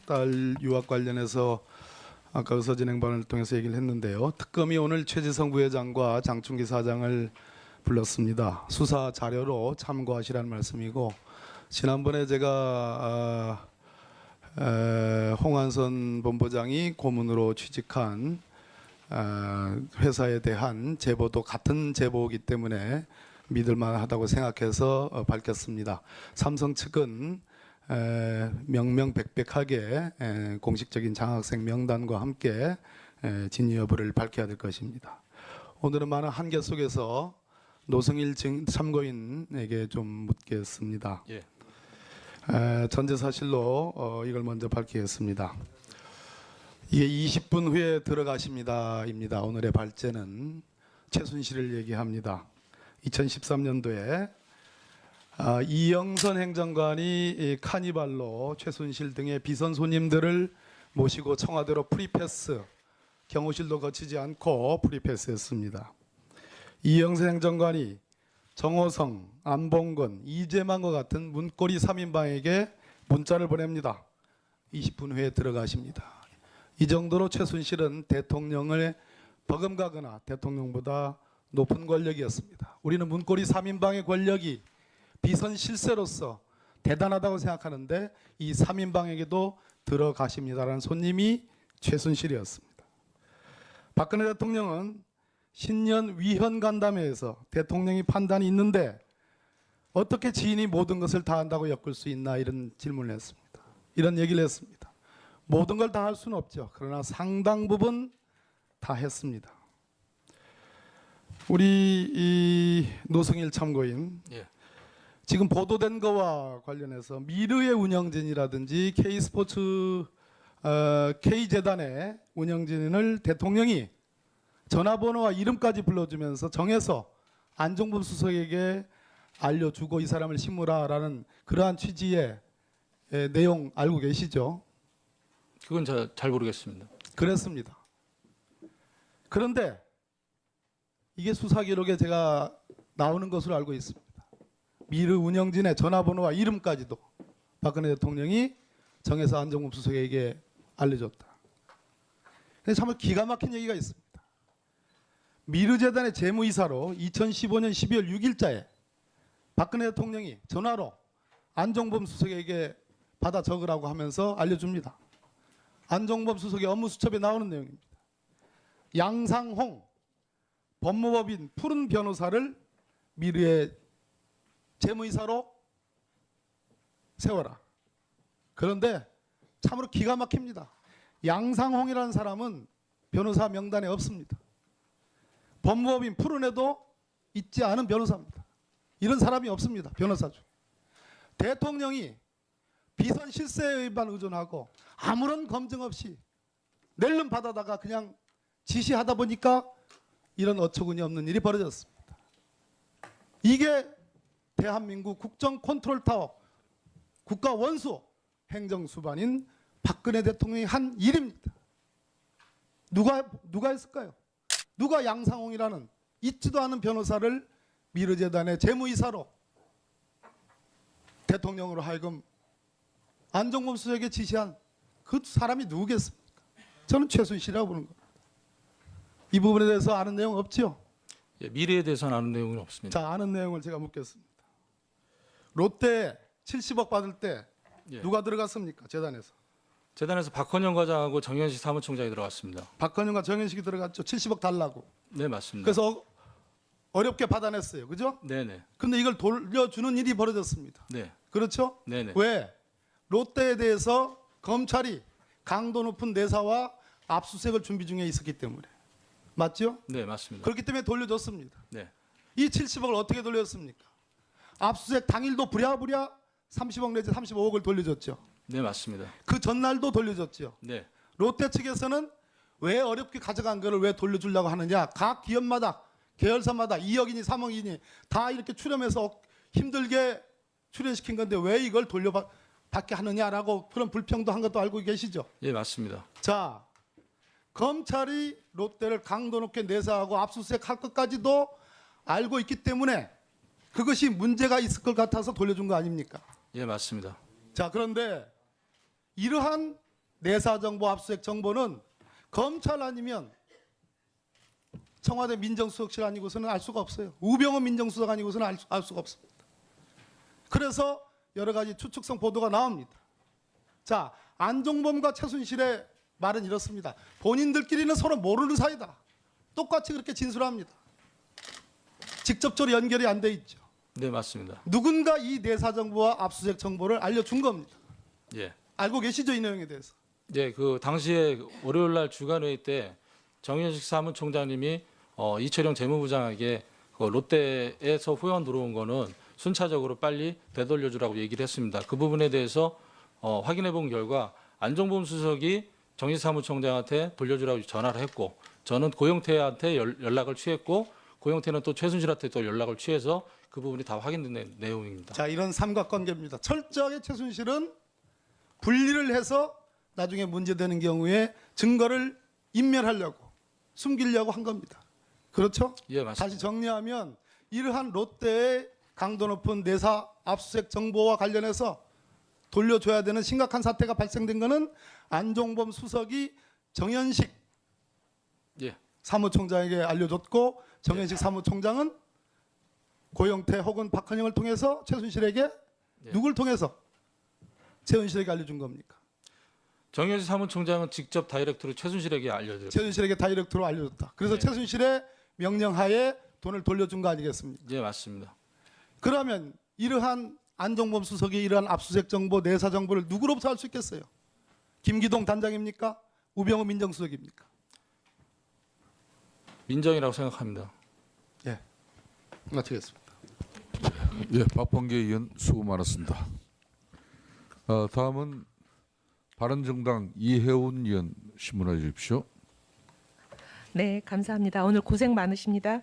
딸 유학 관련해서 아까 의서진행반을 통해서 얘기를 했는데요. 특검이 오늘 최지성 부회장과 장충기 사장을 불렀습니다. 수사 자료로 참고하시라는 말씀이고, 지난번에 제가 홍한선 본부장이 고문으로 취직한 회사에 대한 제보도 같은 제보이기 때문에 믿을만하다고 생각해서 밝혔습니다. 삼성 측은 명명백백하게 공식적인 장학생 명단과 함께 진위 여부를 밝혀야 될 것입니다. 오늘은 많은 한계 속에서 노승일 참고인에게 좀 묻겠습니다. 예. 전제 사실로 이걸 먼저 밝히겠습니다. 이게 20분 후에 들어가십니다입니다. 오늘의 발제는 최순실을 얘기합니다. 2013년도에 이영선 행정관이 카니발로 최순실 등의 비선 손님들을 모시고 청와대로 프리패스, 경호실도 거치지 않고 프리패스했습니다. 이영선 행정관이 정호성, 안봉근, 이재만과 같은 문고리 3인방에게 문자를 보냅니다. 20분 후에 들어가십니다. 이 정도로 최순실은 대통령을 버금가거나 대통령보다 높은 권력이었습니다. 우리는 문고리 3인방의 권력이 비선 실세로서 대단하다고 생각하는데 이 3인방에게도 들어가십니다라는 손님이 최순실이었습니다. 박근혜 대통령은 신년 위헌 간담회에서 대통령이 판단이 있는데 어떻게 지인이 모든 것을 다 한다고 엮을 수 있나 이런 질문을 했습니다. 이런 얘기를 했습니다. 모든 걸 다 할 수는 없죠. 그러나 상당 부분 다 했습니다. 우리 이 노승일 참고인, 예. 지금 보도된 거와 관련해서 미르의 운영진이라든지 K스포츠 K재단의 운영진을 대통령이 전화번호와 이름까지 불러주면서 정해서 안종범 수석에게 알려주고 이 사람을 심으라라는 그러한 취지의 내용 알고 계시죠? 그건 잘 모르겠습니다. 그랬습니다. 그런데 이게 수사 기록에 제가 나오는 것으로 알고 있습니다. 미르 운영진의 전화번호와 이름까지도 박근혜 대통령이 정해서 안종범 수석에게 알려줬다. 근데 정말 기가 막힌 얘기가 있습니다. 미르재단의 재무이사로 2015년 12월 6일자에 박근혜 대통령이 전화로 안종범 수석에게 받아 적으라고 하면서 알려줍니다. 안종범 수석의 업무 수첩에 나오는 내용입니다. 양상홍 법무법인 푸른 변호사를 미르의 재무이사로 세워라. 그런데 참으로 기가 막힙니다. 양상홍이라는 사람은 변호사 명단에 없습니다. 법무법인 푸른에도 있지 않은 변호사입니다. 이런 사람이 없습니다. 변호사 중. 대통령이 비선 실세에만 의존하고 아무런 검증 없이 낼름 받아다가 그냥 지시하다 보니까 이런 어처구니 없는 일이 벌어졌습니다. 이게 대한민국 국정 컨트롤 타워 국가 원수 행정수반인 박근혜 대통령이 한 일입니다. 누가 했을까요? 누가 양상홍이라는 있지도 않은 변호사를 미르재단의 재무이사로 대통령으로 하여금 안종범 수석에게 지시한 그 사람이 누구겠습니까? 저는 최순실이라고 보는 겁니다. 이 부분에 대해서 아는 내용 없죠? 예, 미래에 대해서는 아는 내용은 없습니다. 자, 아는 내용을 제가 묻겠습니다. 롯데 70억 받을 때 예. 누가 들어갔습니까? 재단에서. 재단에서 박헌영 과장하고 정현식 사무총장이 들어갔습니다. 박헌영과 정현식이 들어갔죠. 70억 달라고. 네, 맞습니다. 그래서 어렵게 받아냈어요. 그죠? 네네. 근데 이걸 돌려주는 일이 벌어졌습니다. 네. 그렇죠? 네네. 왜? 롯데에 대해서 검찰이 강도 높은 내사와 압수수색을 준비 중에 있었기 때문에. 맞죠? 네, 맞습니다. 그렇기 때문에 돌려줬습니다. 네. 이 70억을 어떻게 돌렸습니까? 압수수색 당일도 부랴부랴 30억 내지 35억을 돌려줬죠. 네, 맞습니다. 그 전날도 돌려줬죠. 네. 롯데 측에서는 왜 어렵게 가져간 거를 왜 돌려주려고 하느냐. 각 기업마다 계열사마다 2억이니 3억이니 다 이렇게 출연해서 힘들게 출연시킨 건데 왜 이걸 돌려받게 하느냐라고 그런 불평도 한 것도 알고 계시죠. 예, 맞습니다. 자, 검찰이 롯데를 강도 높게 내사하고 압수수색 할 것까지도 알고 있기 때문에 그것이 문제가 있을 것 같아서 돌려준 거 아닙니까? 예, 맞습니다. 자, 그런데 이러한 내사정보 압수수색 정보는 검찰 아니면 청와대 민정수석실 아니고서는 알 수가 없어요. 우병우 민정수석 아니고서는 알 수가 없습니다. 그래서 여러 가지 추측성 보도가 나옵니다. 자, 안종범과 최순실의 말은 이렇습니다. 본인들끼리는 서로 모르는 사이다. 똑같이 그렇게 진술합니다. 직접적으로 연결이 안 돼 있죠. 네, 맞습니다. 누군가 이 내사정보와 압수수색 정보를 알려준 겁니다. 예. 알고 계시죠, 이 내용에 대해서? 네, 그 당시에 월요일 날 주간회의 때 정현식 사무총장님이 이철영 재무부장에게 그 롯데에서 후원 들어온 거는 순차적으로 빨리 되돌려주라고 얘기를 했습니다. 그 부분에 대해서 확인해 본 결과 안종범 수석이 정현식 사무총장한테 돌려주라고 전화를 했고, 저는 고영태한테 연락을 취했고, 고영태는 또 최순실한테 또 연락을 취해서 그 부분이 다 확인된 내용입니다. 자, 이런 삼각관계입니다. 철저하게 최순실은 분리를 해서 나중에 문제되는 경우에 증거를 인멸하려고, 숨기려고 한 겁니다. 그렇죠? 예, 맞습니다. 다시 정리하면 이러한 롯데의 강도 높은 내사 압수수색 정보와 관련해서 돌려줘야 되는 심각한 사태가 발생된 것은 안종범 수석이 정현식 예, 사무총장에게 알려줬고, 정현식 사무총장은 고영태 혹은 박헌영을 통해서 최순실에게 예. 누굴 통해서 최순실에게 알려준 겁니까? 정현식 사무총장은 직접 다이렉트로 최순실에게 알려드렸습니다. 최순실에게 다이렉트로 알려줬다. 그래서 네. 최순실의 명령하에 돈을 돌려준 거 아니겠습니까? 예, 맞습니다. 그러면 이러한 안종범 수석이 이러한 압수수색 정보, 내사 정보를 누구로부터 알 수 있겠어요? 김기동 단장입니까? 우병우 민정수석입니까? 민정이라고 생각합니다. 예, 마치겠습니다. 예, 박범계 의원 수고 많았습니다. 다음은 바른정당 이혜훈 의원 신문해 주십시오. 네, 감사합니다. 오늘 고생 많으십니다.